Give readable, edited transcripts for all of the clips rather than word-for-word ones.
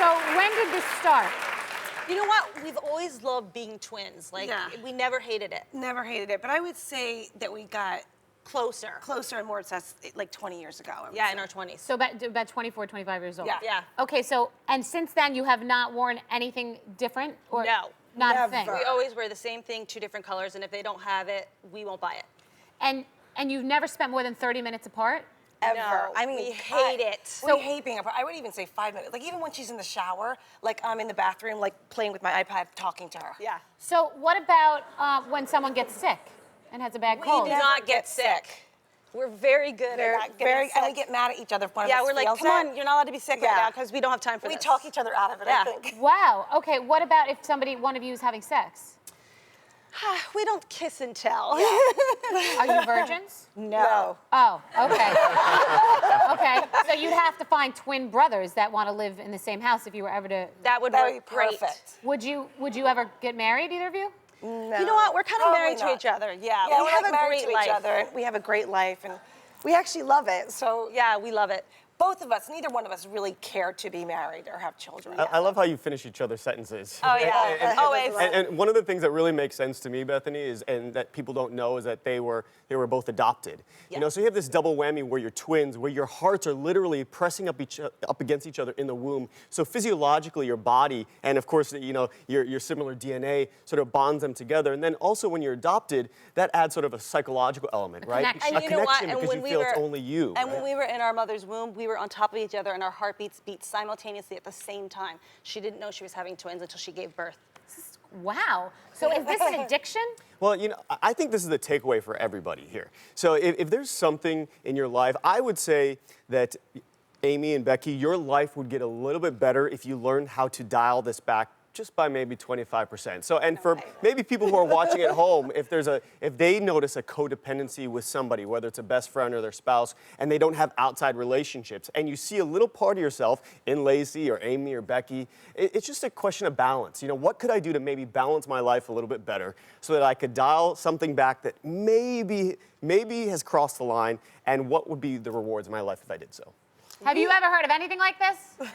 So when did this start? You know what? We've always loved being twins. Like, we never hated it. Never hated it, but I would say that we got Closer. and more obsessed like 20 years ago. Yeah, in our 20s. So about 24, 25 years old. Yeah. Okay, so, and since then you have not worn anything different? Or No. Not Never. a thing? We always wear the same thing, 2 different colors, and if they don't have it, we won't buy it. And you've never spent more than 30 minutes apart? Ever. No, I mean, we hate it. We hate being apart. I would even say 5 minutes. Like even when she's in the shower, like I'm in the bathroom, like playing with my iPad, talking to her. Yeah. So what about when someone gets sick and has a bad cold? We do not get sick. We're very good at not getting sick. And we get mad at each other if one of us we're like, feels come on, you're not allowed to be sick right now because we don't have time for this. We talk each other out of it, I think. Wow. Okay, what about if one of you is having sex? We don't kiss and tell. Are you virgins? No. Oh, okay. Okay, so you'd have to find twin brothers that want to live in the same house if you were ever to... That would That would work be great. perfect. Would you ever get married, either of you? No. You know what? We're kind of Probably married to not. each other. Yeah, Yeah, we we're have like a married great to life. each other, and we have a great life, and we actually love it. So Yeah, we love it. both of us, neither one of us really care to be married or have children. I love how you finish each other's sentences. Oh, yeah, always. And one of the things that really makes sense to me, Bethany, is, and that people don't know, is that they were both adopted. You know, so you have this double whammy where you're twins, where your hearts are literally pressing up against each other in the womb. So physiologically, your body, and of course, you know, your similar DNA sort of bonds them together. And then also when you're adopted, that adds sort of a psychological element, right? connection. And you know what? connection And because when you we feel were, it's only you. And right? when we were in our mother's womb, we were on top of each other, and our heartbeats beat simultaneously at the same time. She didn't know she was having twins until she gave birth. Wow. So is this an addiction? Well, you know, I think this is the takeaway for everybody here. So if there's something in your life, I would say that Amy and Becky, your life would get a little bit better if you learned how to dial this back just by maybe 25%. So, and for maybe people who are watching at home, if they notice a codependency with somebody, whether it's a best friend or their spouse, and they don't have outside relationships, and you see a little part of yourself in Lacey or Amy or Becky, it's just a question of balance. You know, what could I do to maybe balance my life a little bit better so that I could dial something back that maybe has crossed the line, and what would be the rewards of my life if I did so? Have you ever heard of anything like this?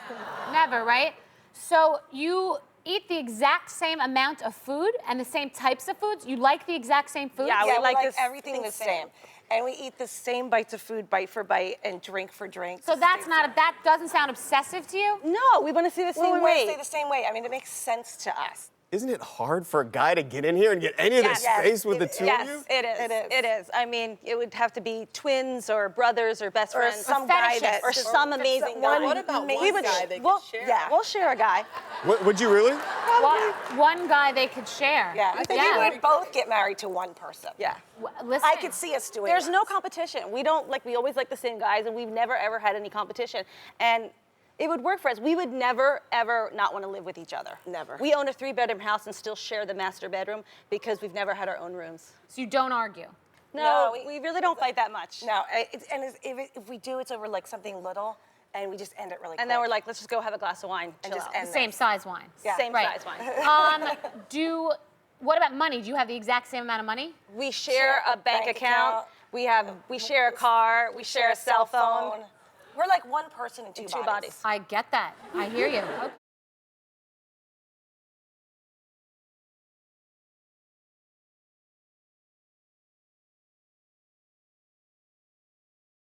Never, right? So you eat the exact same amount of food and the same types of foods? You like the exact same foods? Yeah, we like like this everything the same. And we eat the same bites of food, bite for bite, and drink for drink. So that doesn't sound obsessive to you? No, we want to see the Well, same we want way. to stay the same way. I mean, it makes sense to us. Isn't it hard for a guy to get in here and get any of this space with the two of you? Yes, it is. It is. I mean, it would have to be twins or brothers or best friends. some guy that- or some amazing guy. What about one guy they could share? Yeah, we'll share a guy. Would you really? One guy they could share. Yeah, I think we would both get married to one person. Yeah. Listen, I could see us doing There's that. no competition. We always like the same guys, and we've never ever had any competition. And it would work for us. We would never, ever not want to live with each other. Never. We own a 3-bedroom house and still share the master bedroom because we've never had our own rooms. So you don't argue? No, we really don't fight that much. No, if we do, it's over like something little, and we just end it really quick. And then we're like, let's just go have a glass of wine, And chill just out. end Same size wine. Yeah. Same Right. size wine. What about money? Do you have the exact same amount of money? We share a bank account. We share a car. We share a cell phone. We're like one person in two Two bodies. I get that. I hear you.